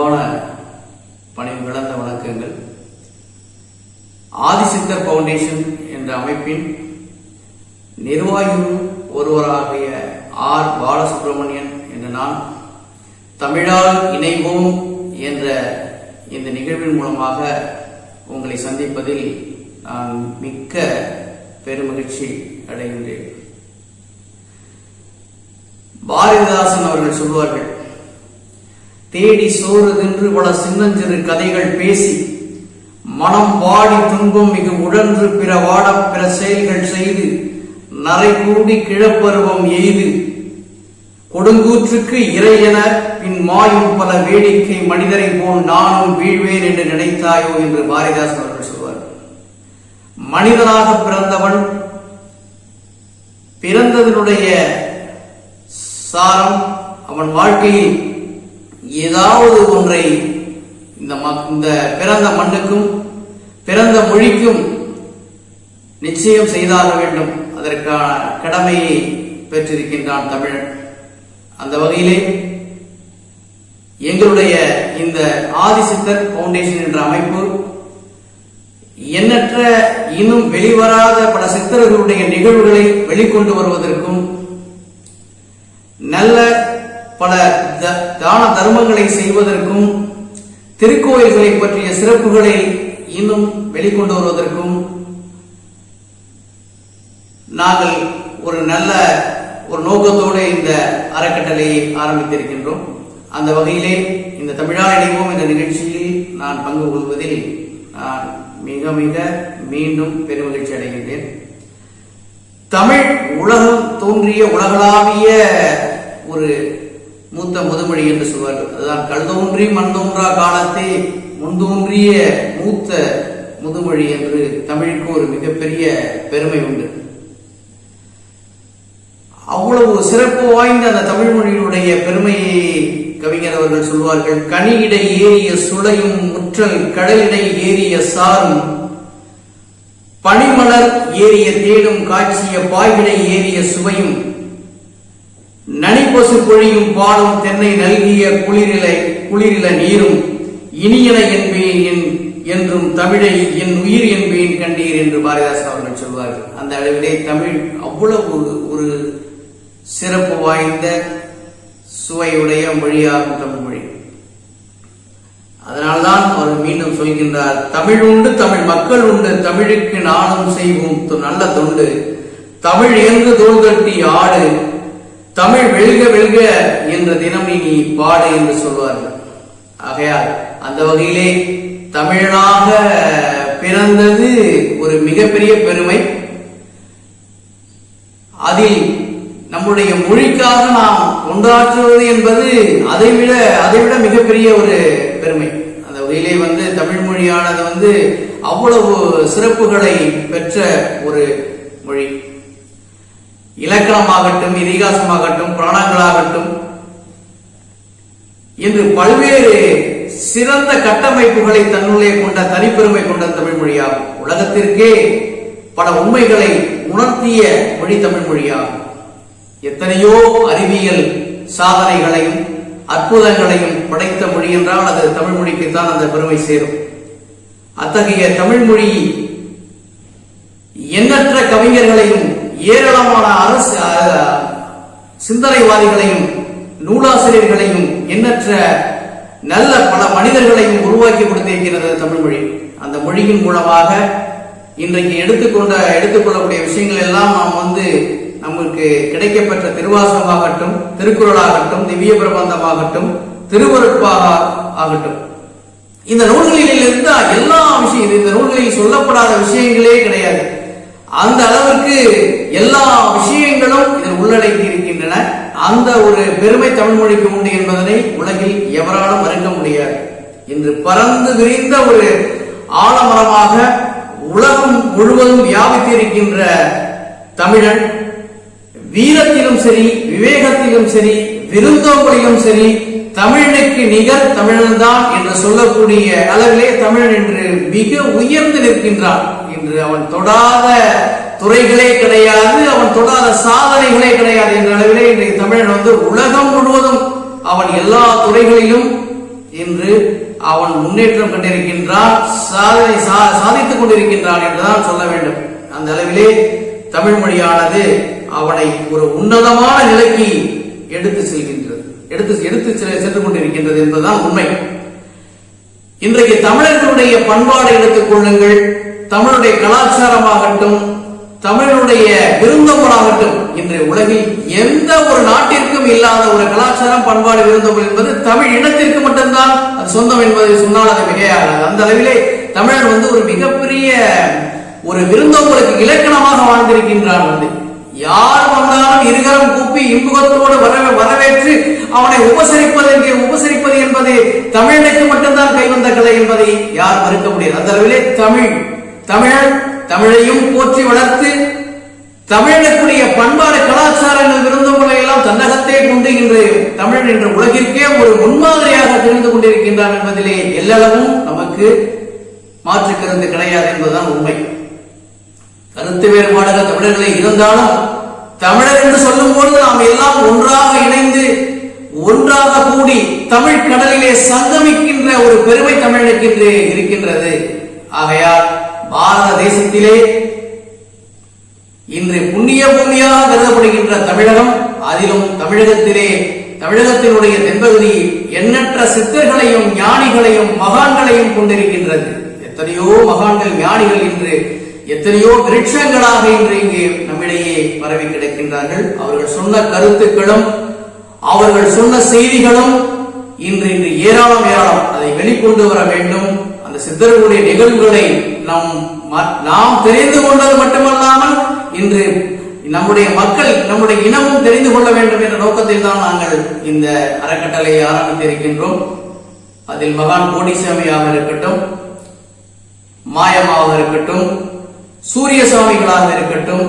அன்பான பணிவு கலந்த வணக்கங்கள். ஆதிசித்தர் பவுண்டேஷன் என்ற அமைப்பின் நிர்வாகியும் ஒருவராகிய ஆர் பாலசுப்ரமணியன் என்ற நான் தமிழால் இணைவோம் என்ற இந்த நிகழ்வின் மூலமாக உங்களை சந்திப்பதில் நான் மிக்க பெருமகிழ்ச்சி அடைகின்றேன். பாரதிதாசன் அவர்கள் சொல்வார்கள், தேடி சோறு தின்று பல சின்னஞ்சிறு கதைகள் பேசி மனம் வாடி துன்பம் மிகு உழன்று பிற வாட பிற செயல்கள் செய்து நரை கூடி கிழப்பருவம் எய்து கொடுங்கூற்றுக்கு இறையென பின் மாயும் பல வேடிக்கை மனிதரை போல் நானும் வீழ்வேன் என்று நினைத்தாயோ என்று பாரதிதாசன் அவர்கள் சொல்வார். மனிதனாக பிறந்தவன் பிறந்ததனுடைய சாரம் அவன் வாழ்க்கையில் ஏதாவது ஒன்றை இந்த பிறந்த மண்ணுக்கும் பிறந்த மொழிக்கும் நிச்சயம் செய்தாக வேண்டும். அதற்கான கடமையை பெற்றிருக்கின்றான் தமிழன். அந்த வகையிலே எங்களுடைய இந்த ஆதிசித்தர் பவுண்டேஷன் என்ற அமைப்பு எண்ணற்ற இன்னும் வெளிவராத பல சித்தர்களுடைய நிகழ்வுகளை வெளிக்கொண்டு வருவதற்கும் நல்ல பல தான தர்மங்களை செய்வதற்கும் திருக்கோயில்களை பற்றிய சிறப்புகளை இன்னும் வெளிக்கொண்டு வருவதற்கும் நாங்கள் ஒரு நல்ல ஒரு நோக்கத்தோடு இந்த அறக்கட்டளையை ஆரம்பித்திருக்கின்றோம். அந்த வகையிலே இந்த தமிழால் இணைவோம் என்ற நிகழ்ச்சியில் நான் பங்கு கொள்வதில் நான் மிக மிக மீண்டும் பெருமகிழ்ச்சி அடைகின்றேன். தமிழ் உலகம் தோன்றிய உலகளாவிய ஒரு மூத்த முதுமொழி என்று சொல்வார்கள். அதுதான் கல் தோன்றி மண் தோன்றா காலத்தே முன்தோன்றிய மூத்த முதுமொழி என்று தமிழுக்கு ஒரு மிகப்பெரிய பெருமை உண்டு. அவ்வளவு சிறப்பு வாய்ந்த அந்த தமிழ் மொழியினுடைய பெருமையை கவிஞர் அவர்கள் சொல்வார்கள். கனியிடை ஏறிய சுளையும் முற்றல் கடலிடை ஏறிய சாரும் பனிமலர் ஏறிய தேடும் காட்சிய பாய்கிடை ஏறிய சுவையும் நனிப்பசு பொழியும் பாலும் தென்னை நல்கிய குளிரில நீரும் இனியன என்பேன் என்றும் தமிழை என் உயிர் என்பேன் கண்டீர் என்று பாரதிதாசன் அவர்கள் சொல்வார்கள். அந்த அளவிலே தமிழ் அவ்வளவு ஒரு சிறப்பு வாய்ந்த சுவையுடைய மொழியாகும் தமிழ் மொழி. அதனால்தான் அவர் மீண்டும் சொல்கின்றார், தமிழ் உண்டு தமிழ் மக்கள் உண்டு தமிழுக்கு நானும் செய்வோம் நல்ல தொண்டு தமிழ் எங்கு தோல் கட்டி ஆடு தமிழ் வெல்க வெல்க என்ற தினம் நீ பாடு என்று சொல்வார்கள். ஆகையால் அந்த வகையிலே தமிழனாக பிறந்தது ஒரு மிகப்பெரிய பெருமை. அதில் நம்முடைய மொழிக்காக நாம் கொண்டாற்றுவது என்பது அதைவிட மிகப்பெரிய ஒரு பெருமை. அந்த வகையிலே தமிழ் மொழியானது அவ்வளவு சிறப்புகளை பெற்ற ஒரு மொழி. இலக்கணமாகட்டும், இதிகாசமாகட்டும், புராணங்களாகட்டும் என்று பல்வேறு சிறந்த கட்டமைப்புகளை தன்னுள்ளே கொண்ட தனிப்பெருமை கொண்ட தமிழ் மொழியாகும். உலகத்திற்கே பல உண்மைகளை உணர்த்திய மொழி தமிழ் மொழியாகும். எத்தனையோ அறிவியல் சாதனைகளையும் அற்புதங்களையும் படைத்த மொழி என்றால் அது தமிழ் மொழிக்குத்தான் அந்த பெருமை சேரும். அத்தகைய தமிழ் மொழி எண்ணற்ற கவிஞர்களையும் ஏராளமான அரசு சிந்தனைவாதிகளையும் நூலாசிரியர்களையும் எண்ணற்ற நல்ல பல மனிதர்களையும் உருவாக்கி கொடுத்திருக்கிறது தமிழ் மொழி. அந்த மொழியின் மூலமாக இன்றைக்கு எடுத்துக்கொள்ளக்கூடிய விஷயங்கள் எல்லாம் நாம் நமக்கு கிடைக்கப்பெற்ற திருவாசகமாகட்டும், திருக்குறளாகட்டும், திவ்ய பிரபந்தமாகட்டும், திருவருட்பாக ஆகட்டும், இந்த நூல்களில் இருந்த எல்லா விஷயம் இந்த நூல்களில் சொல்லப்படாத விஷயங்களே கிடையாது. அந்த அளவிற்கு எல்லா விஷயங்களும் இதில் உள்ளடக்கி இருக்கின்றன. அந்த ஒரு பெருமை தமிழ் மொழிக்கு உண்டு என்பதனை உலகில் எவராலும் மறுக்க முடியாது. இன்று பறந்து விரிந்த ஒரு ஆலமரமாக உலகம் முழுவதும் வியாபித்திருக்கின்ற தமிழன் வீரத்திலும் சரி, விவேகத்திலும் சரி, விருந்தோம்பலிலும் சரி தமிழனுக்கு நிகர் தமிழன்தான் என்று சொல்லக்கூடிய அளவிலே தமிழன் என்று மிக உயர்ந்து நிற்கின்றான். இன்று அவன் தொடாத துறைகளே கிடையாது, அவன் தொடாத சாதனைகளே கிடையாது என்ற அளவிலே இன்றைக்கு தமிழன் உலகம் முழுவதும் அவன் எல்லா துறைகளிலும் இன்று அவன் முன்னேற்றம் கண்டிருக்கின்றான், சாதித்துக் கொண்டிருக்கின்றான் என்றுதான் சொல்ல வேண்டும். அந்த அளவிலே தமிழ் மொழியானது அவனை ஒரு உன்னதமான நிலைக்கு எடுத்து சென்று கொண்டிருக்கின்றது என்பதுதான் உண்மை. இன்றைக்கு தமிழர்களுடைய பண்பாடை எடுத்துக் கொள்ளுங்கள், தமிழுடைய கலாச்சாரமாகட்டும், தமிழுடைய விருந்தோம்பலாகட்டும், இன்று உலகில் எந்த ஒரு நாட்டிற்கும் இல்லாத ஒரு கலாச்சாரம், பண்பாடு, விருந்தோம்பல் என்பது தமிழ் இனத்திற்கு மட்டும்தான் அது சொந்தம் என்பதை சொன்னால் அது மிகையாகாது. அந்த அளவிலே தமிழன் ஒரு மிகப்பெரிய ஒரு விருந்தோம்பலுக்கு இலக்கணமாக வாழ்ந்திருக்கின்றான். யார் வந்தாலும் இருகரம் கூப்பி இன்புகத்தோடு வரவேற்று அவனை உபசரிப்பது என்பது தமிழனுக்கு மட்டும்தான் கைவந்த கலை என்பதை யார் மறுக்க முடியாது. அந்த அளவிலே தமிழையும் போற்றி வளர்த்து தமிழனுக்குரிய பண்பாடு, கலாச்சாரங்கள், விருந்தோம்பலை எல்லாம் தன்னகத்தே கொண்டு இன்று தமிழன் என்ற உலகிற்கே ஒரு முன்மாதிரியாக திகழ்ந்து கொண்டிருக்கின்றான் என்பதிலே எல்லளவும் நமக்கு மாற்று கருத்து கிடையாது என்பதுதான் உண்மை. கருத்து வேறுபாடுகள் தமிழர்களை இருந்தாலும் தமிழர் என்று சொல்லும் பொழுது நாம் எல்லாம் ஒன்றாக இணைந்து ஒன்றாக கூடி தமிழ் கடலிலே சங்கமிக்கின்ற ஒரு பெருமை தமிழுக்கு இருக்கின்றது. ஆகையால் பாரத தேசத்திலே இன்று புண்ணிய பூமியாக கருதப்படுகின்ற தமிழகம், அதிலும் தமிழகத்தினுடைய தென்பகுதி எண்ணற்ற சித்தர்களையும் ஞானிகளையும் மகான்களையும் கொண்டிருக்கின்றது. எத்தனையோ மகான்கள், ஞானிகள் இன்று எத்தனையோ விருட்சங்களாக இன்று இங்கே நம்மிடையே பரவி கிடக்கின்றார்கள். அவர்கள் சொன்ன கருத்துக்களும் அவர்கள் சொன்ன செய்திகளும் இன்று ஏராளம். அதை வெளிக்கொண்டு வர வேண்டும். அந்த சித்தர்களுடைய நிகழ்வுகளை நாம் தெரிந்து கொண்டது மட்டுமல்லாமல் இன்று நம்முடைய மக்கள், நம்முடைய இனமும் தெரிந்து கொள்ள வேண்டும் என்ற நோக்கத்தில் தான் நாங்கள் இந்த அறக்கட்டளையை ஆரம்பித்திருக்கின்றோம். அதில் மகான் கோடிசாமியாக இருக்கட்டும், மாயமாக இருக்கட்டும், சூரிய சுவாமிகளாக இருக்கட்டும்,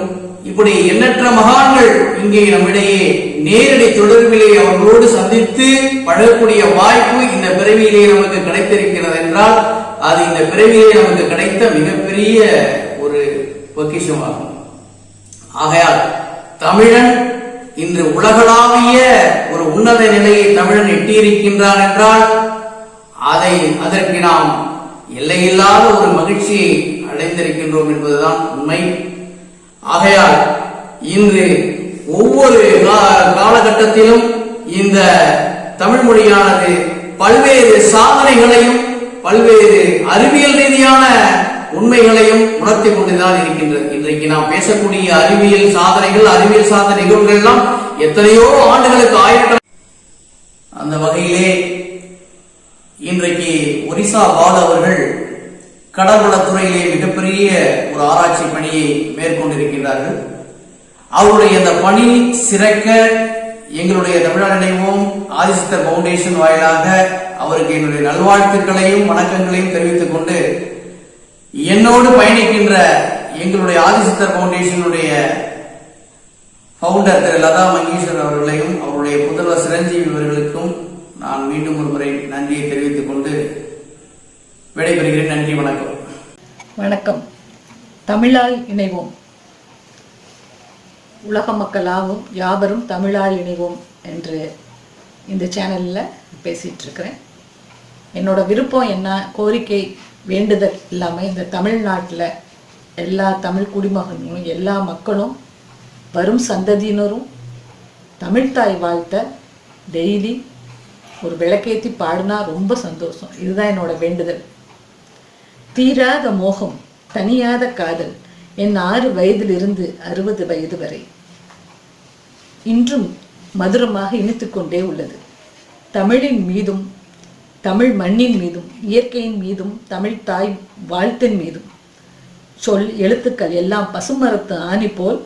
இப்படி எண்ணற்ற மகான்கள் இங்கே நம்மிடையே நேரடி தொடர்பிலே அவர்களோடு சந்தித்து பழகக்கூடிய வாய்ப்பு இந்த பிறவியிலே நமக்கு கிடைத்திருக்கிறது என்றால் அது இந்த பிறவியிலே நமக்கு கிடைத்த மிகப்பெரிய ஒரு பொக்கிஷமாகும். ஆகையால் தமிழன் இன்று உலகளாவிய ஒரு உன்னத நிலையை தமிழன் எட்டியிருக்கின்றான் என்றால் அதற்கு நாம் எல்லையில்லாத ஒரு மகிழ்ச்சியை அடைந்திருக்கின்றோம் என்பதுதான் உண்மை. ஆகையால் இன்று ஒவ்வொரு காலகட்டத்திலும் இந்த தமிழ் மொழியானது பல்வேறு சாதனைகளையும் பல்வேறு அறிவியல் ரீதியான உண்மைகளையும் உணர்த்தி கொண்டுதான் இருக்கின்றது. இன்றைக்கு நாம் பேசக்கூடிய அறிவியல் சாதனைகள், அறிவியல் சார்ந்த நிகழ்வுகள் எல்லாம் எத்தனையோ ஆண்டுகளுக்கு ஆயிரம். அந்த வகையிலே இன்றைக்கு ஒரிசா பாலு அவர்கள் கடற்படத்துறையிலே மிகப்பெரிய ஒரு ஆராய்ச்சி பணியை மேற்கொண்டிருக்கின்றார்கள். அவருடைய இந்த பணி சிறக்க எங்களுடைய தமிழ்நாடு நினைவோம் ஆதிசித்தர் பவுண்டேஷன் வாயிலாக அவருக்கு என்னுடைய நல்வாழ்த்துக்களையும் வணக்கங்களையும் தெரிவித்துக் கொண்டு, என்னோடு பயணிக்கின்ற எங்களுடைய ஆதிசித்தர் பவுண்டேஷனுடைய பவுண்டர் திரு லதா மங்கேஷ்வர் அவர்களையும் அவருடைய புதல்வர் சிரஞ்சீவி அவர்களுக்கும் நான் மீண்டும் ஒரு முறை நன்றியை தெரிவித்துக் கொண்டு விடைபெறுகிறேன். நன்றி, வணக்கம். வணக்கம். தமிழால் இணைவோம், உலக மக்களாகவும் யாவரும் தமிழால் இணைவோம் என்று இந்த சேனலில் பேசிகிட்டு இருக்கிறேன். என்னோட விருப்பம் என்ன, கோரிக்கை, வேண்டுதல் இல்லாமல் இந்த தமிழ்நாட்டில் எல்லா தமிழ் குடிமகன்களும் எல்லா மக்களும் வரும் சந்ததியினரும் தமிழ்தாய் வாழ்த்த டெய்லி ஒரு விளக்கேற்றி பாடினா ரொம்ப சந்தோஷம். இதுதான் என்னோட வேண்டுதல். தீராத மோகம், தனியாத காதல் என் 6 வயதிலிருந்து 60 வயது வரை இன்றும் மதுரமாக இனித்து கொண்டே உள்ளது. தமிழின் மீதும் தமிழ் மண்ணின் மீதும் இயற்கையின் மீதும் தமிழ் தாய் வாழ்த்தின் மீதும் சொல் எழுத்துக்கள் எல்லாம் பசுமரத்து ஆணி போல்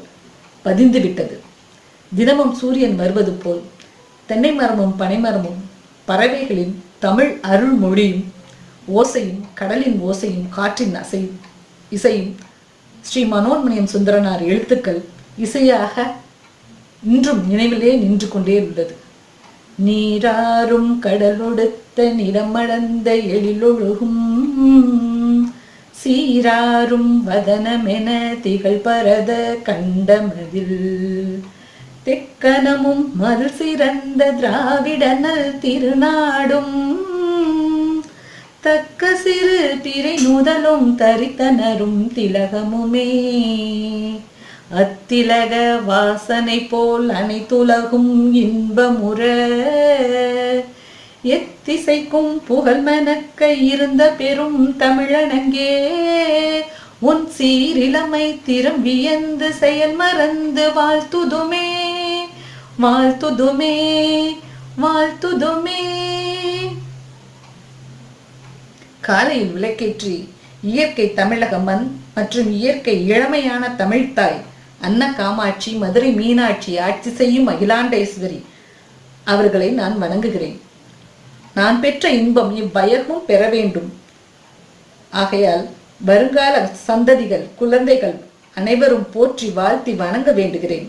பதிந்து விட்டது. தினமும் சூரியன் வருவது போல் தென்னை மரமும் பனைமரமும் பறவைகளின் தமிழ் அருள் மொழியும் ஓசையும் கடலின் ஓசையும் காற்றின் இசையும் ஸ்ரீ மனோன்மணியம் சுந்தரனார் எழுத்துக்கள் இசையாக இன்றும் நினைவிலே நின்று கொண்டே உள்ளது. நீராறும் கடலொடுத்த நிறமளந்த எழிலொழுகும் சீராறும் வதனமென திகழ் பரத கண்டமதில் தெக்கனமும் மது சிறந்த திராவிடனல் திருநாடும் தக்க சிறு பிறை நுதலும் தரித்தனரும் திலகமுமே. அத்திலக வாசனை போல் அனைத்துலகும் இன்பமுற எத்திசைக்கும் புகழ் மனக்க இருந்த பெரும் தமிழனங்கே. உன் சீரிழமை திறம் வியந்து செயல் மறந்து வாழ்த்துதுமே வாழ்த்துதுமே வாழ்த்துதுமே. காலையில் விளக்கேற்றி இயற்கை தமிழக மண் மற்றும் இயற்கை இளமையான தமிழ்த்தாய் அன்ன காமாட்சி மதுரை மீனாட்சி ஆட்சி செய்யும் அகிலாண்டேஸ்வரி அவர்களை நான் வணங்குகிறேன். நான் பெற்ற இன்பம் இவ்வயமும் பெற வேண்டும். ஆகையால் வருங்கால சந்ததிகள் குழந்தைகள் அனைவரும் போற்றி வாழ்த்தி வணங்க வேண்டுகிறேன்.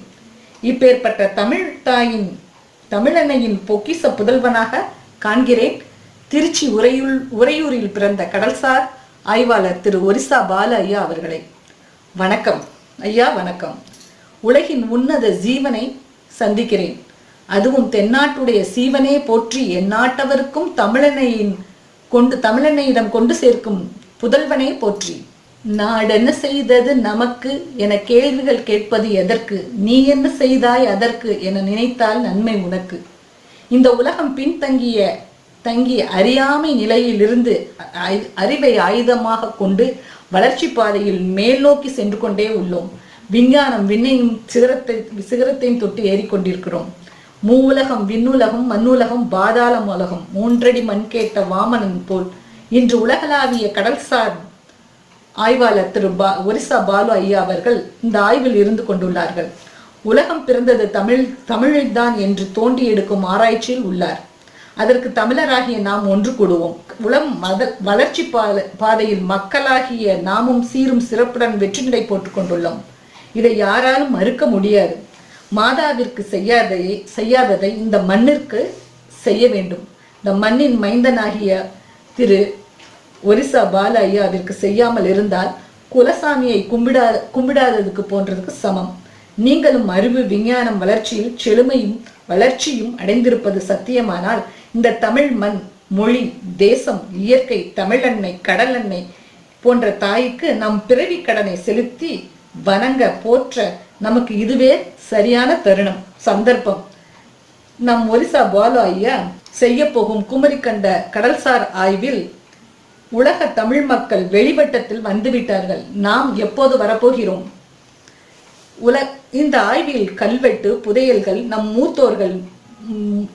இப்பேற்பட்ட தமிழ் தாயின் தமிழன்னையின் பொக்கிச புதல்வனாக காண்கிறேன் திருச்சி உறையூரில் பிறந்த கடல்சார் ஆய்வாளர் திரு ஒரிசா பாலு ஐயா அவர்களை. வணக்கம் ஐயா, வணக்கம். உலகின் உன்னத ஜீவனை சந்திக்கிறேன். அதுவும் தென்னாட்டுடைய சீவனே போற்றி எந்நாட்டவருக்கும் தமிழன்னையிடம் கொண்டு சேர்க்கும் புதல்வனே போற்றி. நாடென்ன செய்தது நமக்கு என கேள்விகள் கேட்பது எதற்கு, நீ என்ன செய்தாய் அதற்கு என நினைத்தால் நன்மை உனக்கு. இந்த உலகம் தங்கி அறியாமை நிலையிலிருந்து அறிவை ஆயுதமாக கொண்டு வளர்ச்சி பாதையில் மேல் நோக்கி சென்று கொண்டே உள்ளோம். விஞ்ஞானம் விண்ணையும் சிகரத்தையும் தொட்டு ஏறிக்கொண்டிருக்கிறோம். மூவுலகம் விண்ணுலகம் மண்ணுலகம் பாதாளம் உலகம் 3 அடி மண் கேட்ட வாமனன் போல் இன்று உலகளாவிய கடல்சார் ஆய்வாளர் திரு ஒரிசா பாலு ஐயா அவர்கள் இந்த ஆய்வில் இருந்து கொண்டுள்ளார்கள். உலகம் பிறந்தது தமிழில்தான் என்று தோண்டி எடுக்கும் ஆராய்ச்சியில் உள்ளார். அதற்கு தமிழராகிய நாம் ஒன்று கூடுவோம். வளர்ச்சி பாதையில் மக்களாகிய நாமும் சீரும் சிறப்புடன் வெற்றி நடை போட்டுக் கொண்டுள்ளோம். இதை யாராலும் மறுக்க முடியாது. மாதாவிற்கு செய்யாததை இந்த மண்ணிற்கு செய்ய வேண்டும். இந்த மண்ணின் மைந்தனாகிய திரு ஒரிசா பாலு ஐயாவிற்கு செய்யாமல் இருந்தால் குலசாமியை கும்பிடாததுக்கு போன்றதுக்கு சமம். நீங்களும் அறிவு விஞ்ஞானம் வளர்ச்சியில் செழுமையும் வளர்ச்சியும் அடைந்திருப்பது சத்தியமானால் இந்த தமிழ் மண் மொழி தேசம் இயற்கை தமிழன்னை கடலெண்ணெய் போன்ற தாய்க்கு நம் பிறவி கடனை செலுத்தி வணங்க போற்ற நமக்கு இதுவே சரியான தருணம் சந்தர்ப்பம். நம் ஒரிசா பாலு ஐயா செய்ய போகும் குமரிக்கண்ட கடல்சார் ஆய்வில் உலக தமிழ் மக்கள் வெளிவட்டத்தில் வந்துவிட்டார்கள். நாம் எப்போது வரப்போகிறோம்? இந்த ஆய்வில் கல்வெட்டு புதையல்கள் நம் மூத்தோர்கள்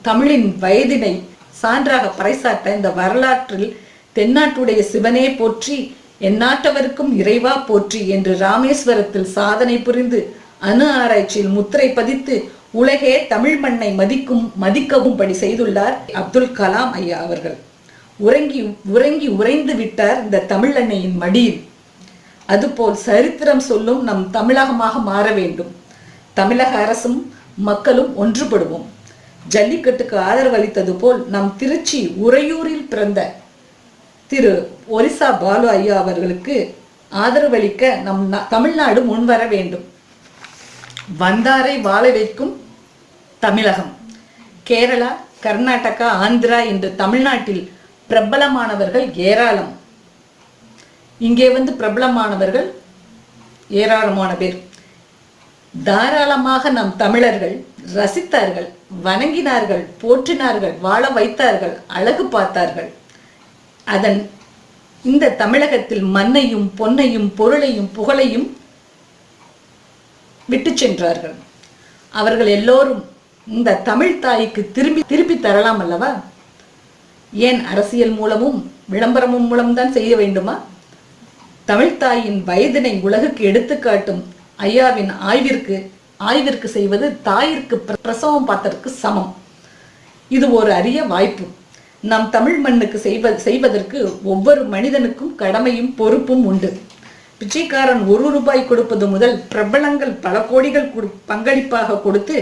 தமிழின் வயதினை சான்றாக பறைசாட்ட இந்த வரலாற்றில் தென்னாட்டுடைய சிவனே போற்றி எந்நாட்டவருக்கும் இறைவா போற்றி என்று ராமேஸ்வரத்தில் சாதனை புரிந்து அணு ஆராய்ச்சியில் முத்திரை பதித்து உலகே தமிழ் மண்ணை மதிக்கவும் படி செய்துள்ளார் அப்துல் கலாம் ஐயா அவர்கள். உறைந்து விட்டார் இந்த தமிழ் அன்னையின் மடியில். அதுபோல் சரித்திரம் சொல்லும் நம் தமிழகமாக மாற வேண்டும். தமிழக அரசும் மக்களும் ஒன்றுபடுவோம். ஜல்லிக்கட்டுக்கு ஆதரவு அளித்தது போல் நம் திருச்சி உறையூரில் பிறந்த திரு ஒரிசா பாலு ஐயா அவர்களுக்கு ஆதரவளிக்க நம் தமிழ்நாடு முன்வர வேண்டும். வந்தாரை வாழ வைக்கும் தமிழகம். கேரளா, கர்நாடகா, ஆந்திரா என்று தமிழ்நாட்டில் பிரபலமானவர்கள் ஏராளம். இங்கே வந்து பிரபலமானவர்கள் ஏராளமான பேர். தாராளமாக நம் தமிழர்கள் ரசித்தார்கள், வணங்கினார்கள், போற்றினார்கள், வாழ வைத்தார்கள், அழகு பார்த்தார்கள். இந்த தமிழகத்தில் மண்ணையும் பொன்னையும் பொருளையும் புகழையும் விட்டு சென்றார்கள். அவர்கள் எல்லோரும் இந்த தமிழ் தாய்க்கு திருப்பி தரலாம் அல்லவா? ஏன் அரசியல் மூலமும் விளம்பரமும் மூலம்தான் செய்ய வேண்டுமா? தமிழ்த்தாயின் வயதினை உலகுக்கு எடுத்துக்காட்டும் ஐயாவின் ஆய்விற்கு செய்வது தாயிற்கு பிரசவம் பார்த்ததற்கு சமம். இது ஒரு அரிய வாய்ப்பு. நம் தமிழ் மண்ணுக்கு செய்வதற்கு ஒவ்வொரு மனிதனுக்கும் கடமையும் பொறுப்பும் உண்டு. பிச்சைக்காரன் 1 ரூபாய் கொடுப்பது முதல் பிரபலங்கள் பல கோடிகள் பங்களிப்பாக கொடுத்து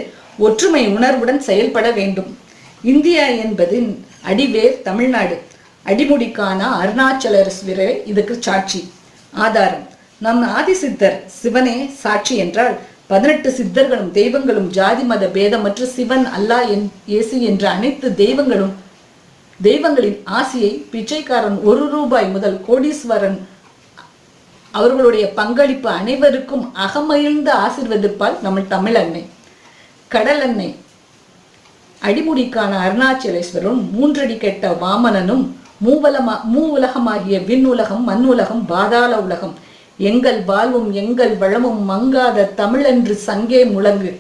ஒற்றுமை உணர்வுடன் செயல்பட வேண்டும். இந்தியா என்பதின் அடிவேர் தமிழ்நாடு. அடிமுடிக்கான அருணாச்சலேஸ்வரரே இதுக்கு சாட்சி, ஆதாரம். நம் ஆதிசித்தர் சிவனே சாட்சி என்றால் 18 சித்தர்களும் தெய்வங்களும் ஜாதி மத பேதமற்ற சிவன் அல்லாஹ் இயேசு என்ற அனைத்து தெய்வங்களும் தெய்வங்களின் ஆசியை பிச்சைக்காரன் 1 ரூபாய் முதல் கோடீஸ்வரன் அவர்களுடைய பங்களிப்பு அனைவருக்கும் அகமகிழ்ந்து ஆசீர்வதிப்பால் நம்ம தமிழ் அன்னை. கடல் அன்னை அடிமுடிக்கான அருணாச்சலேஸ்வரரும் 3 அடி கெட்ட வாமனனும் மூவுலகமாகிய விண்ணுலகம் மண்ணுலகம் பாதாள உலகம் எங்கள் வாழ்வும் எங்கள் வளமும் மங்காத தமிழென்று சங்கே முழங்கு.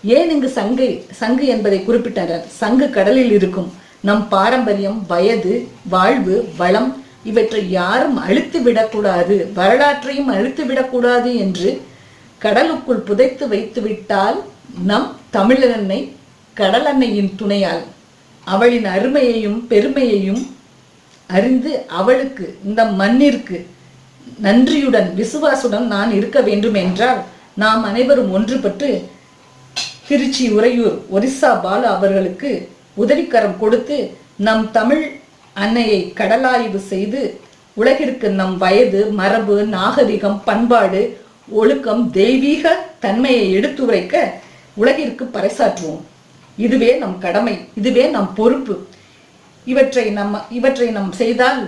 ஏன் இங்கு சங்கு என்பதை குறிப்பிட்டனர். சங்கு கடலில் இருக்கும். நம் பாரம்பரியம், வயது, வாழ்வு, வளம் இவற்றை யாரும் அழித்து விடக்கூடாது, வரலாற்றையும் அழித்து விடக்கூடாது என்று கடலுக்குள் புதைத்து வைத்துவிட்டால் நம் தமிழன்னை கடல் அன்னையின் துணையால் அவளின் அருமையையும் பெருமையையும் அறிந்து அவளுக்கு, இந்த மண்ணிற்கு நன்றியுடன் விசுவாசுடன் நான் இருக்க வேண்டும் என்றால் நாம் அனைவரும் ஒன்றுபட்டு திருச்சி, உறையூர், ஒரிசா பாலு அவர்களுக்கு உதவிக்கரம் கொடுத்து நம் தமிழ் அன்னையை கடலாய்வு செய்து உலகிற்கு நம் வயது, மரபு, நாகரிகம், பண்பாடு, ஒழுக்கம், தெய்வீக தன்மையை எடுத்துரைக்க உலகிற்கு பறைசாற்றுவோம். இதுவே நம் கடமை, இதுவே நம் பொறுப்பு. இவற்றை நாம் செய்தால்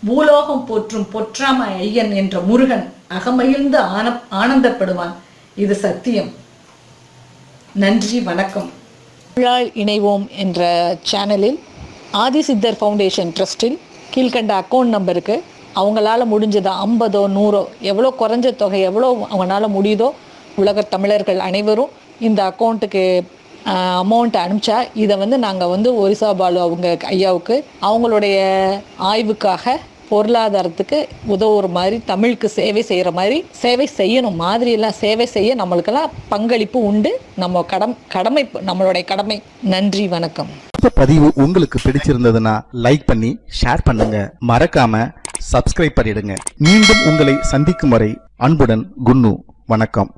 பூலோகம் போற்றும் பொற்றாம ஐயன் என்ற முருகன் அகமகிழ்ந்து ஆனந்தப்படுவான். இது சத்தியம். நன்றி, வணக்கம். தமிழால் இணைவோம் என்ற சேனலில் ஆதிசித்தர் ஃபவுண்டேஷன் ட்ரஸ்டில் கீழ்கண்ட அக்கௌண்ட் நம்பருக்கு அவங்களால முடிஞ்சதோ 50, 100 எவ்வளோ குறைஞ்ச தொகை எவ்வளோ அவங்களால முடியுதோ உலக தமிழர்கள் அனைவரும் இந்த அக்கௌண்ட்டுக்கு அமௌண்ட் அனுப்பிச்சா இதை நாங்கள் ஒரிசா பாலு அவங்க ஐயாவுக்கு அவங்களுடைய ஆய்வுக்காக பொருளாதாரத்துக்கு உதவுற மாதிரி, தமிழுக்கு சேவை செய்கிற மாதிரி சேவை செய்யணும் மாதிரியெல்லாம் சேவை செய்ய நம்மளுக்கெல்லாம் பங்களிப்பு உண்டு. நம்ம கடமை நம்மளுடைய கடமை. நன்றி, வணக்கம். இந்த பதிவு உங்களுக்கு பிடிச்சிருந்ததுன்னா லைக் பண்ணி ஷேர் பண்ணுங்க. மறக்காம சப்ஸ்கிரைப் பண்ணிடுங்க. மீண்டும் உங்களை சந்திக்கும் வரை அன்புடன் குன்னு. வணக்கம்.